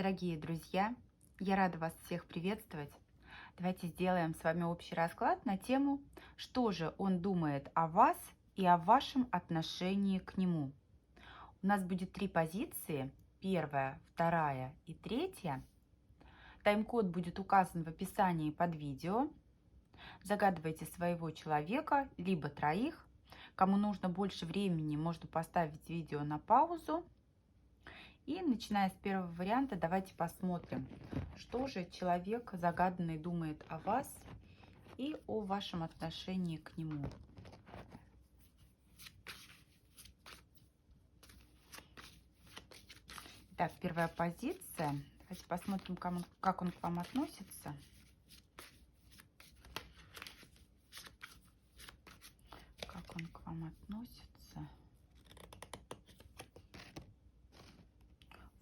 Дорогие друзья, я рада вас всех приветствовать. Давайте сделаем с вами общий расклад на тему, что же он думает о вас и о вашем отношении к нему. У нас будет три позиции, первая, вторая и третья. Тайм-код будет указан в описании под видео. Загадывайте своего человека, либо троих. Кому нужно больше времени, можно поставить видео на паузу. И начиная с первого варианта, давайте посмотрим, что же человек загаданный думает о вас и о вашем отношении к нему. Так, первая позиция. Давайте посмотрим, как он к вам относится. Как он к вам относится.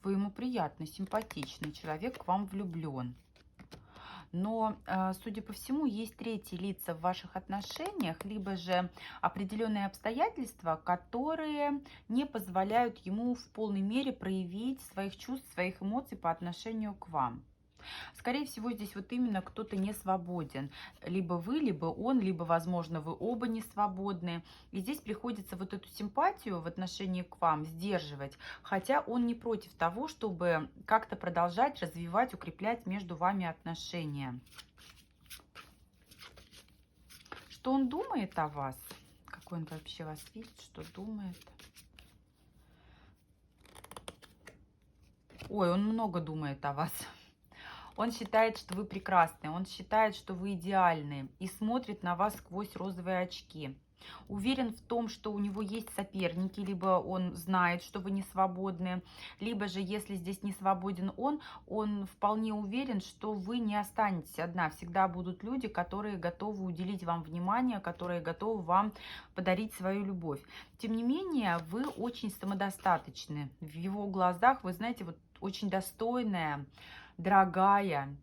Вы ему приятный, симпатичный, человек к вам влюблен. Но, судя по всему, есть третьи лица в ваших отношениях, либо же определенные обстоятельства, которые не позволяют ему в полной мере проявить своих чувств, своих эмоций по отношению к вам. Скорее всего, здесь вот именно кто-то не свободен. Либо вы, либо он, либо, возможно, вы оба не свободны. И здесь приходится вот эту симпатию в отношении к вам сдерживать, хотя он не против того, чтобы как-то продолжать развивать, укреплять между вами отношения. Что он думает о вас? Какой он вообще вас видит, что думает? Ой, он много думает о вас. Он считает, что вы прекрасны, он считает, что вы идеальны и смотрит на вас сквозь розовые очки. Уверен в том, что у него есть соперники, либо он знает, что вы не свободны, либо же, если здесь не свободен он вполне уверен, что вы не останетесь одна. Всегда будут люди, которые готовы уделить вам внимание, которые готовы вам подарить свою любовь. Тем не менее, вы очень самодостаточны. В его глазах, вы знаете, вот очень достойная, дорогая,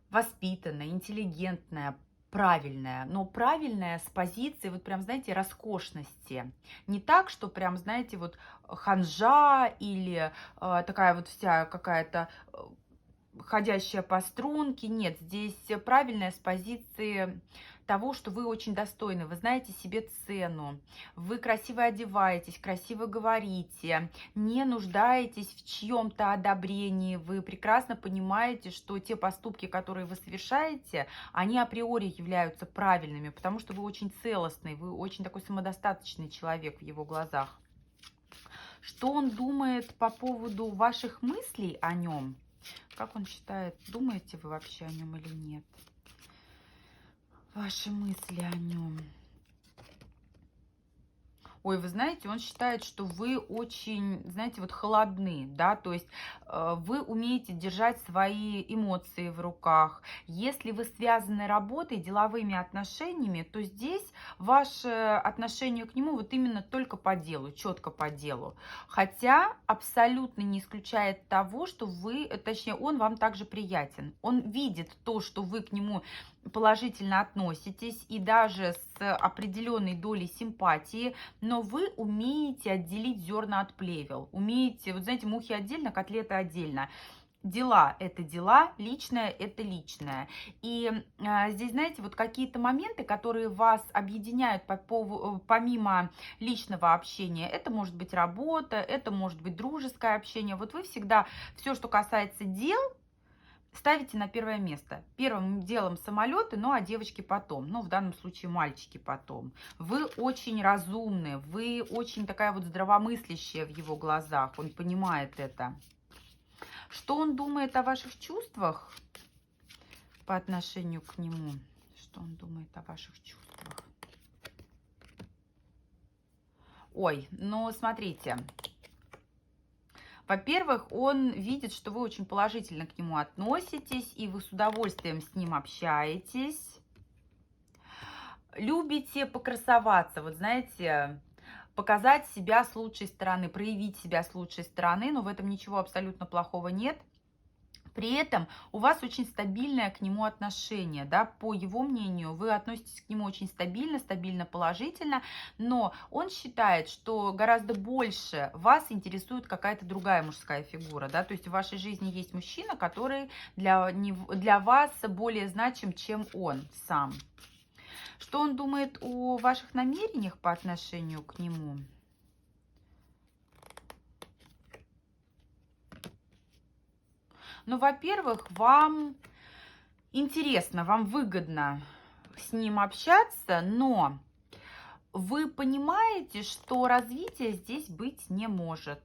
воспитанная, интеллигентная, правильная, но правильная с позиции, вот прям, знаете, роскошности. Не так, что прям, знаете, вот ханжа или такая вот вся какая-то ходящая по струнке. Нет, здесь правильная с позиции того, что вы очень достойны, вы знаете себе цену, вы красиво одеваетесь, красиво говорите, не нуждаетесь в чьем-то одобрении, вы прекрасно понимаете, что те поступки, которые вы совершаете, они априори являются правильными, потому что вы очень целостный, вы очень такой самодостаточный человек в его глазах. Что он думает по поводу ваших мыслей о нем? Как он считает, думаете вы вообще о нем или нет? Ваши мысли о нем. Ой, вы знаете, он считает, что вы очень, знаете, вот холодны, да, то есть вы умеете держать свои эмоции в руках. Если вы связаны работой, деловыми отношениями, то здесь ваше отношение к нему вот именно только по делу, четко по делу. Хотя абсолютно не исключает того, что вы, точнее, он вам также приятен. Он видит то, что вы к нему положительно относитесь и даже с определенной долей симпатии, но вы умеете отделить зерна от плевел. Умеете, вот знаете, мухи отдельно, котлеты отдельно. Дела – это дела, личное – это личное. И здесь, знаете, вот какие-то моменты, которые вас объединяют помимо личного общения, это может быть работа, это может быть дружеское общение. Вот вы всегда все, что касается дел, ставите на первое место. Первым делом самолеты, ну а девочки потом. Ну, в данном случае мальчики потом. Вы очень разумны, вы очень такая вот здравомыслящая в его глазах. Он понимает это. Что он думает о ваших чувствах по отношению к нему? Что он думает о ваших чувствах? Ой, ну смотрите. Во-первых, он видит, что вы очень положительно к нему относитесь, и вы с удовольствием с ним общаетесь. Любите покрасоваться, вот знаете, показать себя с лучшей стороны, проявить себя с лучшей стороны, но в этом ничего абсолютно плохого нет. При этом у вас очень стабильное к нему отношение, да, по его мнению, вы относитесь к нему очень стабильно, стабильно положительно, но он считает, что гораздо больше вас интересует какая-то другая мужская фигура, да, то есть в вашей жизни есть мужчина, который для вас более значим, чем он сам. Что он думает о ваших намерениях по отношению к нему? Ну, во-первых, вам интересно, вам выгодно с ним общаться, но вы понимаете, что развития здесь быть не может.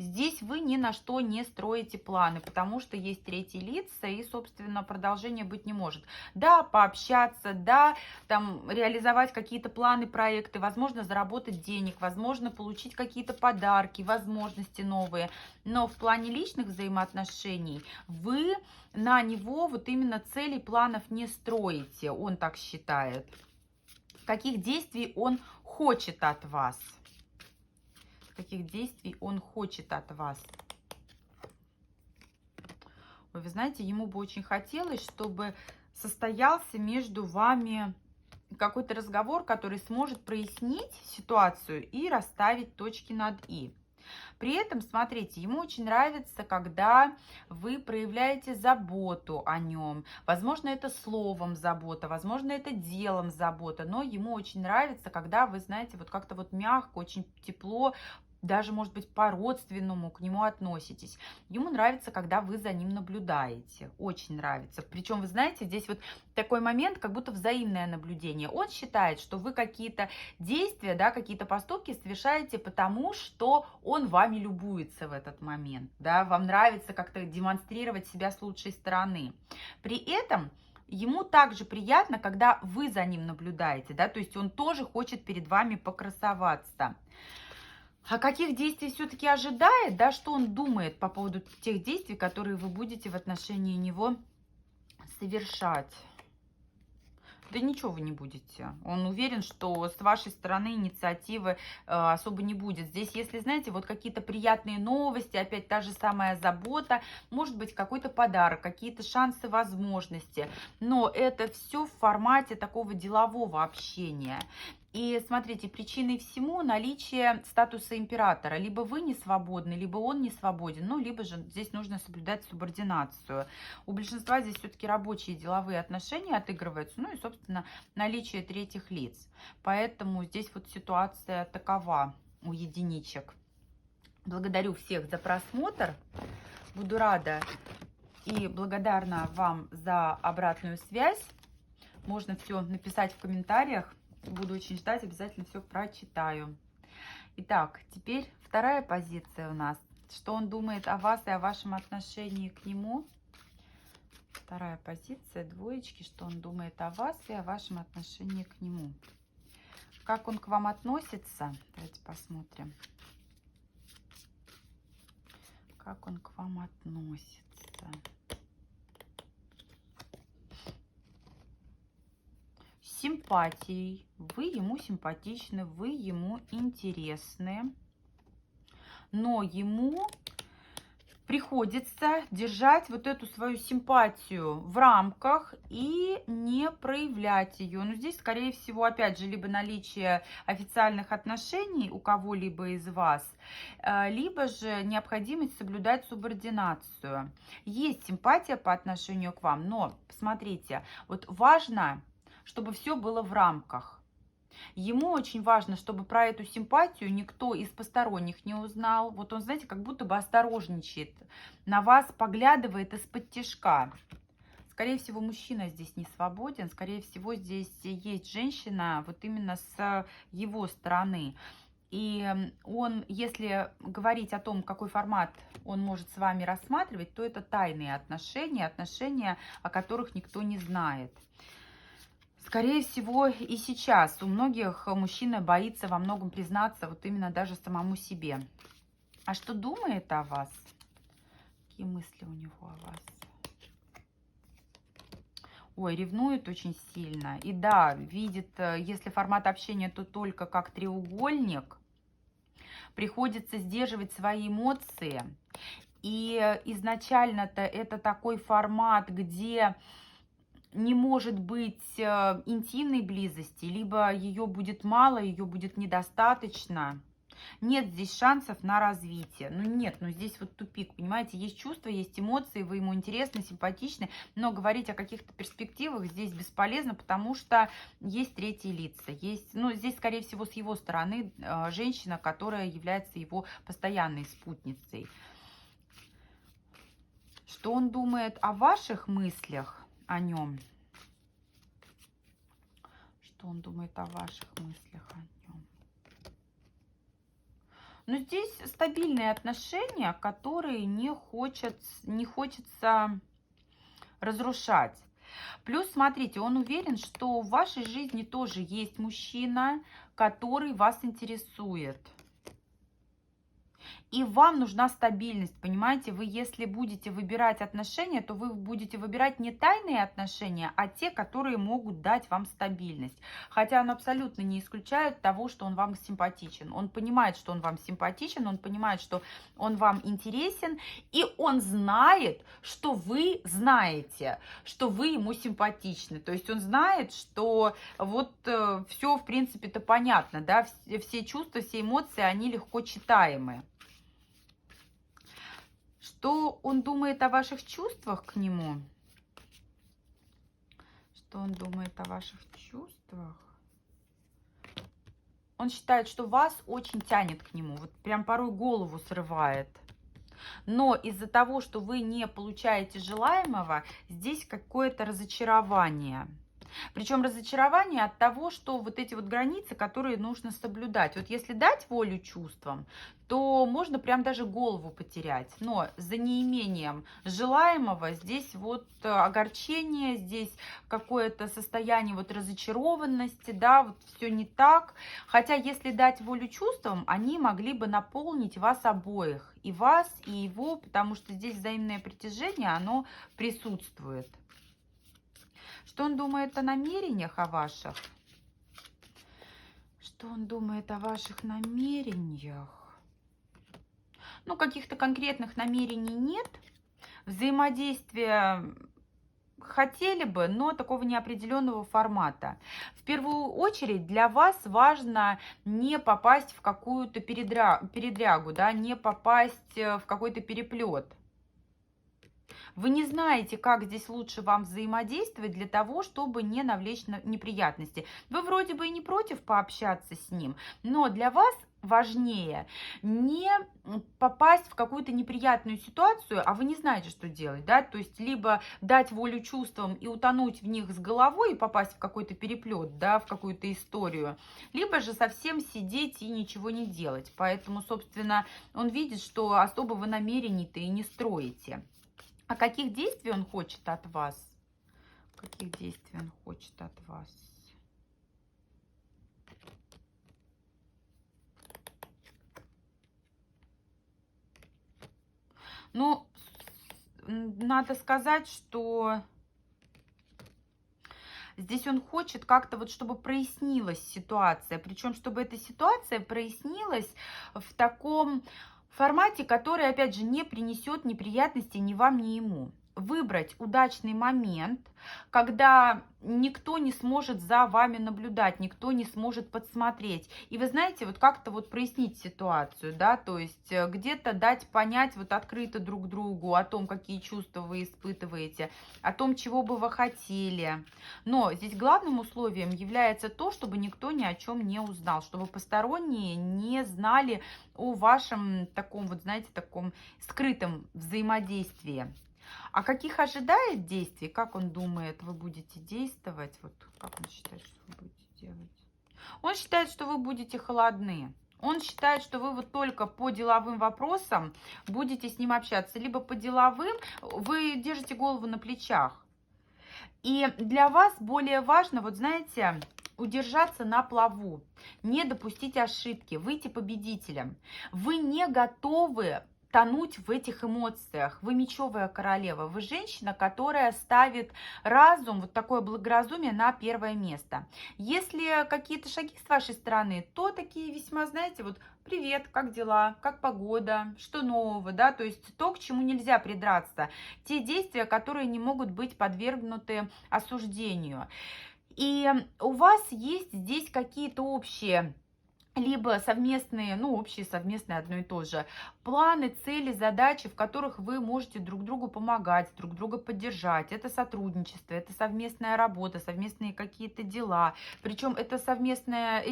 Здесь вы ни на что не строите планы, потому что есть третьи лица, и, собственно, продолжения быть не может. Да, пообщаться, да, там, реализовать какие-то планы, проекты, возможно, заработать денег, возможно, получить какие-то подарки, возможности новые. Но в плане личных взаимоотношений вы на него вот именно целей, планов не строите, он так считает. Каких действий он хочет от вас? Каких действий он хочет от вас? Вы знаете, ему бы очень хотелось, чтобы состоялся между вами какой-то разговор, который сможет прояснить ситуацию и расставить точки над «и». При этом, смотрите, ему очень нравится, когда вы проявляете заботу о нем. Возможно, это словом забота, возможно, это делом забота, но ему очень нравится, когда вы, знаете, вот как-то вот мягко, очень тепло, даже, может быть, по-родственному к нему относитесь. Ему нравится, когда вы за ним наблюдаете. Очень нравится. Причем, вы знаете, здесь вот такой момент, как будто взаимное наблюдение. Он считает, что вы какие-то действия, да, какие-то поступки совершаете, потому что он вами любуется в этот момент. Да? Вам нравится как-то демонстрировать себя с лучшей стороны. При этом ему также приятно, когда вы за ним наблюдаете. Да? То есть он тоже хочет перед вами покрасоваться. А каких действий все-таки ожидает, да, что он думает по поводу тех действий, которые вы будете в отношении него совершать? Да ничего вы не будете. Он уверен, что с вашей стороны инициативы особо не будет. Здесь, если, знаете, вот какие-то приятные новости, опять та же самая забота, может быть, какой-то подарок, какие-то шансы, возможности. Но это все в формате такого делового общения. И смотрите, причиной всему наличие статуса императора. Либо вы не свободны, либо он не свободен, ну, либо же здесь нужно соблюдать субординацию. У большинства здесь все-таки рабочие деловые отношения отыгрываются, ну и, собственно, наличие третьих лиц. Поэтому здесь вот ситуация такова у единичек. Благодарю всех за просмотр. Буду рада и благодарна вам за обратную связь. Можно все написать в комментариях. Буду очень ждать, обязательно все прочитаю. Итак, теперь вторая позиция у нас. Что он думает о вас и о вашем отношении к нему? Вторая позиция, двоечки. Что он думает о вас и о вашем отношении к нему? Как он к вам относится? Давайте посмотрим. Как он к вам относится? Симпатией. Вы ему симпатичны, вы ему интересны. Но ему приходится держать вот эту свою симпатию в рамках и не проявлять ее. Но здесь, скорее всего, опять же, либо наличие официальных отношений у кого-либо из вас, либо же необходимость соблюдать субординацию. Есть симпатия по отношению к вам, но, посмотрите, вот важно, чтобы все было в рамках. Ему очень важно, чтобы про эту симпатию никто из посторонних не узнал. Вот он, знаете, как будто бы осторожничает, на вас поглядывает из-под тишка. Скорее всего, мужчина здесь не свободен. Скорее всего, здесь есть женщина вот именно с его стороны. И он, если говорить о том, какой формат он может с вами рассматривать, то это тайные отношения, отношения, о которых никто не знает. Скорее всего, и сейчас у многих мужчина боится во многом признаться вот именно даже самому себе. А что думает о вас? Какие мысли у него о вас? Ой, ревнует очень сильно. И да, видит, если формат общения, то только как треугольник. Приходится сдерживать свои эмоции. И изначально-то это такой формат, где не может быть интимной близости, либо ее будет мало, ее будет недостаточно. Нет здесь шансов на развитие. Ну нет, ну здесь вот тупик, понимаете, есть чувства, есть эмоции, вы ему интересны, симпатичны, но говорить о каких-то перспективах здесь бесполезно, потому что есть третьи лица, есть, ну здесь, скорее всего, с его стороны женщина, которая является его постоянной спутницей. Что он думает о ваших мыслях о нем? Что он думает о ваших мыслях о нем? Но здесь стабильные отношения, которые не хочется разрушать. Плюс, смотрите, он уверен, что в вашей жизни тоже есть мужчина, который вас интересует. И вам нужна стабильность, понимаете? Вы, если будете выбирать отношения, то вы будете выбирать не тайные отношения, а те, которые могут дать вам стабильность. Хотя он абсолютно не исключает того, что он вам симпатичен. Он понимает, что он вам симпатичен, он понимает, что он вам интересен, и он знает, что вы знаете, что вы ему симпатичны. То есть он знает, что вот все, в принципе-то понятно, да, все чувства, все эмоции, они легко читаемы. Что он думает о ваших чувствах к нему? Что он думает о ваших чувствах? Он считает, что вас очень тянет к нему. Вот прям порой голову срывает. Но из-за того, что вы не получаете желаемого, здесь какое-то разочарование. Причем разочарование от того, что вот эти вот границы, которые нужно соблюдать. Вот если дать волю чувствам, то можно прям даже голову потерять. Но за неимением желаемого здесь вот огорчение, здесь какое-то состояние вот разочарованности, да, вот все не так. Хотя если дать волю чувствам, они могли бы наполнить вас обоих, и вас, и его, потому что здесь взаимное притяжение, оно присутствует. Что он думает о намерениях о ваших? Что он думает о ваших намерениях? Ну, каких-то конкретных намерений нет. Взаимодействия хотели бы, но такого неопределенного формата. В первую очередь для вас важно не попасть в какую-то передрягу, да, не попасть в какой-то переплет. Вы не знаете, как здесь лучше вам взаимодействовать для того, чтобы не навлечь неприятности. Вы вроде бы и не против пообщаться с ним, но для вас важнее не попасть в какую-то неприятную ситуацию, а вы не знаете, что делать, да, то есть либо дать волю чувствам и утонуть в них с головой и попасть в какой-то переплет, да, в какую-то историю, либо же совсем сидеть и ничего не делать. Поэтому, собственно, он видит, что особо вы намерений-то и не строите. А каких действий он хочет от вас? Каких действий он хочет от вас? Ну, надо сказать, что здесь он хочет как-то вот, чтобы прояснилась ситуация. Причем, чтобы эта ситуация прояснилась в таком формате, который, опять же, не принесет неприятностей ни вам, ни ему. Выбрать удачный момент, когда никто не сможет за вами наблюдать, никто не сможет подсмотреть. И вы знаете, вот как-то вот прояснить ситуацию, да, то есть где-то дать понять вот открыто друг другу о том, какие чувства вы испытываете, о том, чего бы вы хотели. Но здесь главным условием является то, чтобы никто ни о чем не узнал, чтобы посторонние не знали о вашем таком вот, знаете, таком скрытом взаимодействии. А каких ожидает действий? Как он думает, вы будете действовать? Вот как он считает, что вы будете делать? Он считает, что вы будете холодны. Он считает, что вы вот только по деловым вопросам будете с ним общаться. Либо по деловым, вы держите голову на плечах. И для вас более важно, вот знаете, удержаться на плаву, не допустить ошибки, выйти победителем. Вы не готовы тонуть в этих эмоциях. Вы мечевая королева, вы женщина, которая ставит разум, вот такое благоразумие на первое место. Если какие-то шаги с вашей стороны, то такие весьма, знаете, вот привет, как дела, как погода, что нового, да, то есть то, к чему нельзя придраться, те действия, которые не могут быть подвергнуты осуждению. И у вас есть здесь какие-то общие либо совместные, ну, общие, совместные, одно и то же, планы, цели, задачи, в которых вы можете друг другу помогать, друг друга поддержать. Это сотрудничество, это совместная работа, совместные какие-то дела. Причем эти совместные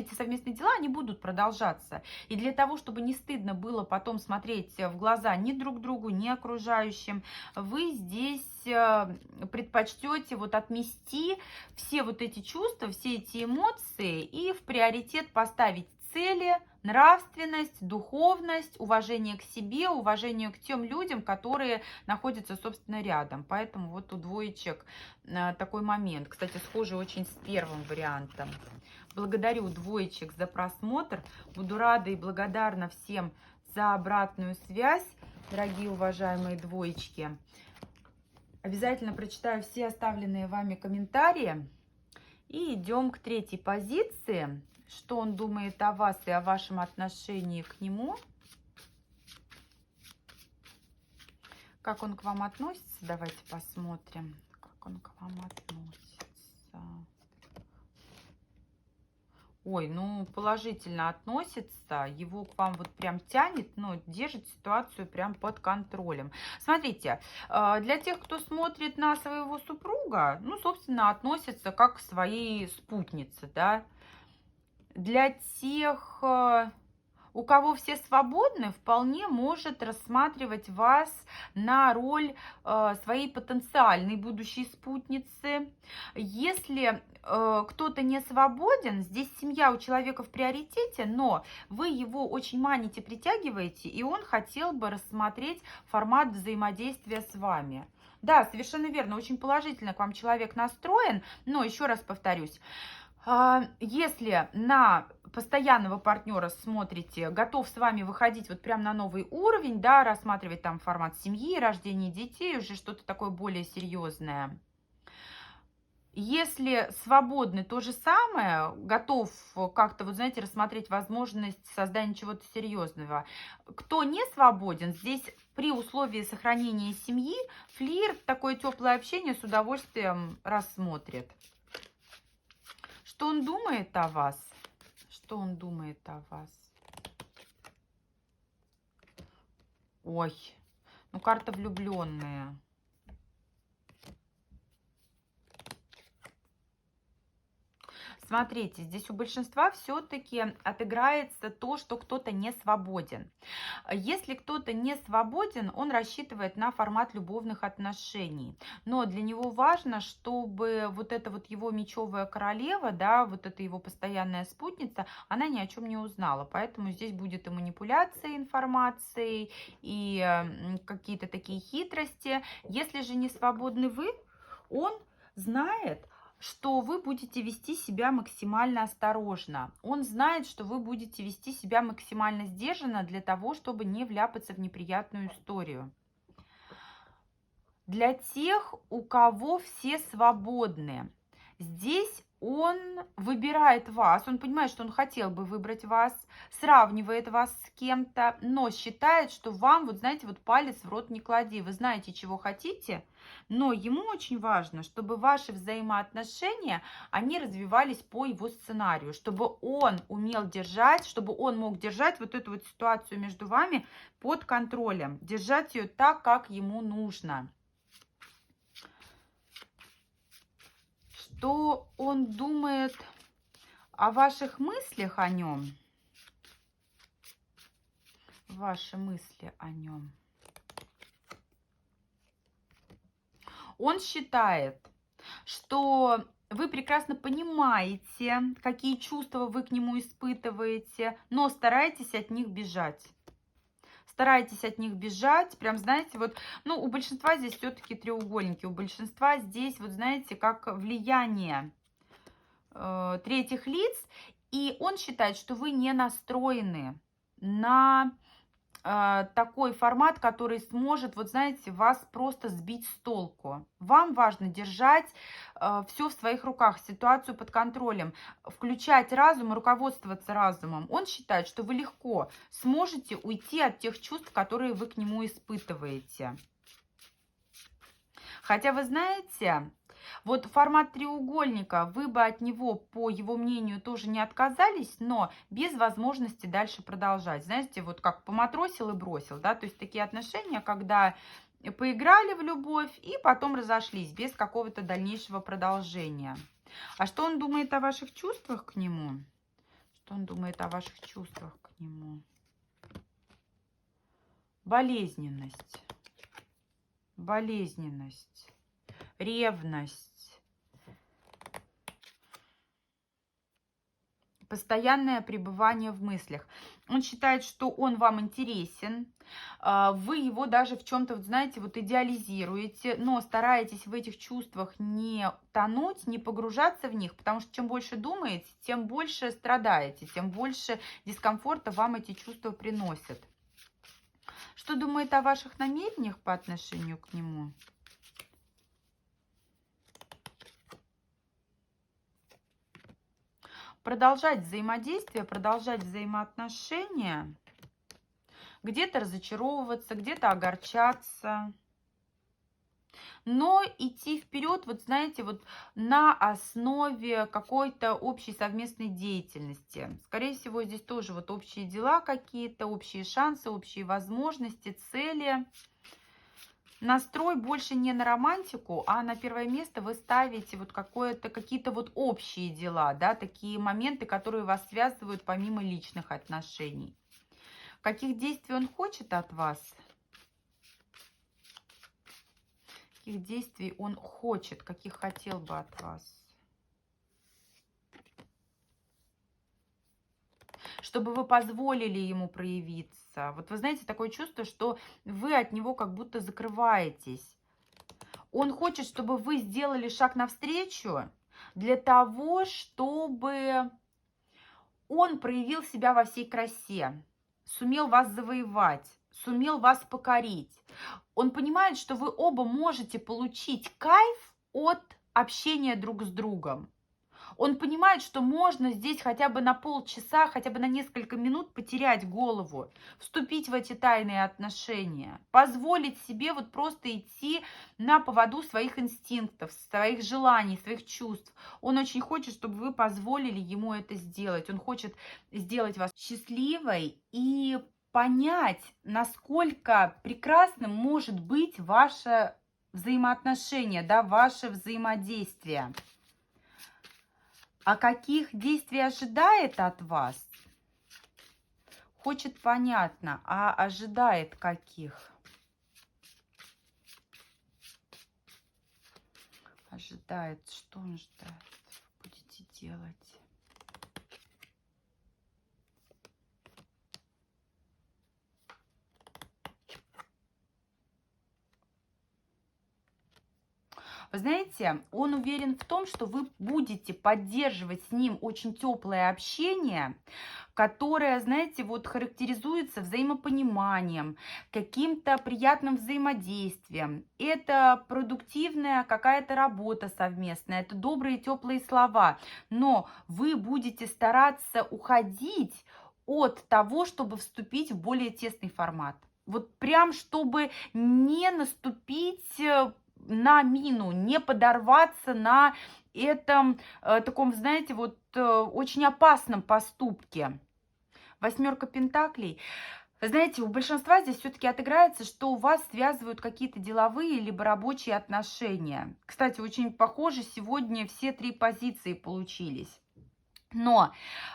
дела, они будут продолжаться. И для того, чтобы не стыдно было потом смотреть в глаза ни друг другу, ни окружающим, вы здесь предпочтете вот отмести все вот эти чувства, все эти эмоции и в приоритет поставить цели, нравственность, духовность, уважение к себе, уважение к тем людям, которые находятся, собственно, рядом. Поэтому вот у двоечек такой момент. Кстати, схоже очень с первым вариантом. Благодарю двоечек за просмотр. Буду рада и благодарна всем за обратную связь, дорогие уважаемые двоечки. Обязательно прочитаю все оставленные вами комментарии. И идем к третьей позиции. Что он думает о вас и о вашем отношении к нему. Как он к вам относится? Давайте посмотрим, как он к вам относится. Ой, ну положительно относится, его к вам вот прям тянет, но держит ситуацию прям под контролем. Смотрите, для тех, кто смотрит на своего супруга, ну, собственно, относится как к своей спутнице, да. Для тех, у кого все свободны, вполне может рассматривать вас на роль своей потенциальной будущей спутницы. Если кто-то не свободен, здесь семья у человека в приоритете, но вы его очень маните, притягиваете, и он хотел бы рассмотреть формат взаимодействия с вами. Да, совершенно верно, очень положительно к вам человек настроен, но еще раз повторюсь, если на постоянного партнера смотрите, готов с вами выходить вот прям на новый уровень, да, рассматривать там формат семьи, рождения детей, уже что-то такое более серьезное. Если свободны, то же самое, готов как-то, вот знаете, рассмотреть возможность создания чего-то серьезного. Кто не свободен, здесь при условии сохранения семьи, флирт, такое теплое общение с удовольствием рассмотрит. Что он думает о вас? Что он думает о вас? Ой, ну карта влюбленные. Смотрите, здесь у большинства все-таки отыграется то, что кто-то не свободен. Если кто-то не свободен, он рассчитывает на формат любовных отношений. Но для него важно, чтобы вот эта вот его мечевая королева, да, вот эта его постоянная спутница, она ни о чем не узнала. Поэтому здесь будет и манипуляция информацией, и какие-то такие хитрости. Если же не свободны вы, он знает, что вы будете вести себя максимально осторожно. Он знает, что вы будете вести себя максимально сдержанно для того, чтобы не вляпаться в неприятную историю. Для тех, у кого все свободны, здесь он выбирает вас, он понимает, что он хотел бы выбрать вас, сравнивает вас с кем-то, но считает, что вам, вот знаете, вот палец в рот не клади, вы знаете, чего хотите, но ему очень важно, чтобы ваши взаимоотношения, они развивались по его сценарию, чтобы он умел держать, чтобы он мог держать вот эту вот ситуацию между вами под контролем, держать ее так, как ему нужно. Что он думает о ваших мыслях о нем? Ваши мысли о нем. Он считает, что вы прекрасно понимаете, какие чувства вы к нему испытываете, но стараетесь от них бежать. Старайтесь от них бежать, прям, знаете, вот, ну, у большинства здесь все-таки треугольники, у большинства здесь, вот, знаете, как влияние третьих лиц, и он считает, что вы не настроены на такой формат, который сможет, вот знаете, вас просто сбить с толку. Вам важно держать все в своих руках, ситуацию под контролем, включать разум и руководствоваться разумом. Он считает, что вы легко сможете уйти от тех чувств, которые вы к нему испытываете. Хотя вы знаете, вот формат треугольника, вы бы от него, по его мнению, тоже не отказались, но без возможности дальше продолжать. Знаете, вот как поматросил и бросил, да, то есть такие отношения, когда поиграли в любовь и потом разошлись без какого-то дальнейшего продолжения. А что он думает о ваших чувствах к нему? Что он думает о ваших чувствах к нему? Болезненность. Болезненность. Ревность. Постоянное пребывание в мыслях. Он считает, что он вам интересен. Вы его даже в чем-то, вот знаете, вот идеализируете, но стараетесь в этих чувствах не тонуть, не погружаться в них, потому что чем больше думаете, тем больше страдаете, тем больше дискомфорта вам эти чувства приносят. Что думает о ваших намерениях по отношению к нему? Продолжать взаимодействие, продолжать взаимоотношения, где-то разочаровываться, где-то огорчаться, но идти вперед, вот знаете, вот на основе какой-то общей совместной деятельности. Скорее всего, здесь тоже вот общие дела какие-то, общие шансы, общие возможности, цели. Настрой больше не на романтику, а на первое место вы ставите вот какие-то вот общие дела, да, такие моменты, которые вас связывают помимо личных отношений. Каких действий он хочет от вас? Каких действий он хочет, каких хотел бы от вас? Чтобы вы позволили ему проявиться. Вот вы знаете, такое чувство, что вы от него как будто закрываетесь. Он хочет, чтобы вы сделали шаг навстречу для того, чтобы он проявил себя во всей красе, сумел вас завоевать, сумел вас покорить. Он понимает, что вы оба можете получить кайф от общения друг с другом. Он понимает, что можно здесь хотя бы на полчаса, хотя бы на несколько минут потерять голову, вступить в эти тайные отношения, позволить себе вот просто идти на поводу своих инстинктов, своих желаний, своих чувств. Он очень хочет, чтобы вы позволили ему это сделать. Он хочет сделать вас счастливой и понять, насколько прекрасным может быть ваше взаимоотношение, да, ваше взаимодействие. А каких действий ожидает от вас? Хочет, понятно, а ожидает каких? Ожидает, что он ждает? Будете делать? Вы знаете, он уверен в том, что вы будете поддерживать с ним очень теплое общение, которое, знаете, вот характеризуется взаимопониманием, каким-то приятным взаимодействием. Это продуктивная какая-то работа совместная, это добрые теплые слова. Но вы будете стараться уходить от того, чтобы вступить в более тесный формат. Вот прям, чтобы не наступить на мину, не подорваться на этом таком, знаете, вот очень опасном поступке. Восьмерка пентаклей. Вы знаете, у большинства здесь все-таки отыграется, что у вас связывают какие-то деловые либо рабочие отношения. Кстати, очень похоже, сегодня все три позиции получились. Но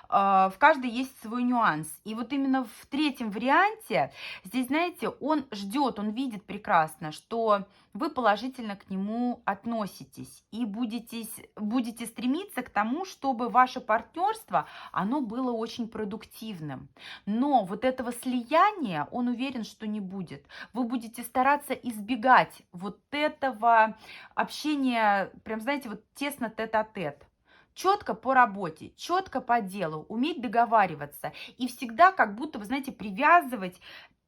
в каждой есть свой нюанс. И вот именно в третьем варианте, здесь, знаете, он ждет, он видит прекрасно, что вы положительно к нему относитесь и будете стремиться к тому, чтобы ваше партнерство, оно было очень продуктивным. Но вот этого слияния он уверен, что не будет. Вы будете стараться избегать вот этого общения, прям, знаете, вот тесно тет-а-тет. Четко по работе, четко по делу, уметь договариваться и всегда как будто, вы знаете, привязывать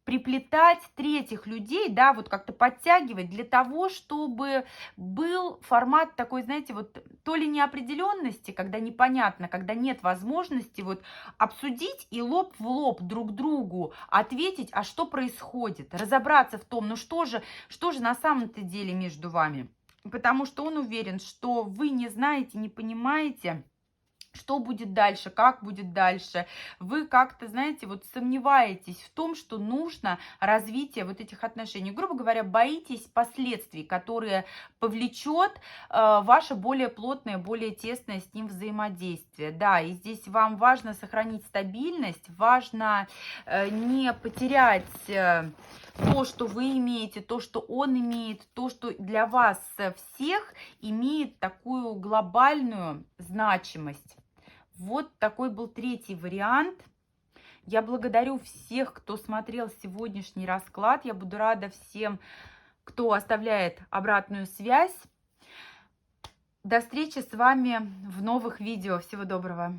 приплетать третьих людей, да, вот как-то подтягивать для того, чтобы был формат такой, знаете, вот то ли неопределенности, когда непонятно, когда нет возможности вот обсудить и лоб в лоб друг другу ответить, а что происходит, разобраться в том, ну что же на самом-то деле между вами. Потому что он уверен, что вы не знаете, не понимаете, что будет дальше, как будет дальше. Вы как-то, знаете, вот сомневаетесь в том, что нужно развитие вот этих отношений. Грубо говоря, боитесь последствий, которые повлечет ваше более плотное, более тесное с ним взаимодействие. Да, и здесь вам важно сохранить стабильность, важно не потерять то, что вы имеете, то, что он имеет, то, что для вас всех имеет такую глобальную значимость. Вот такой был третий вариант. Я благодарю всех, кто смотрел сегодняшний расклад. Я буду рада всем, кто оставляет обратную связь. До встречи с вами в новых видео. Всего доброго.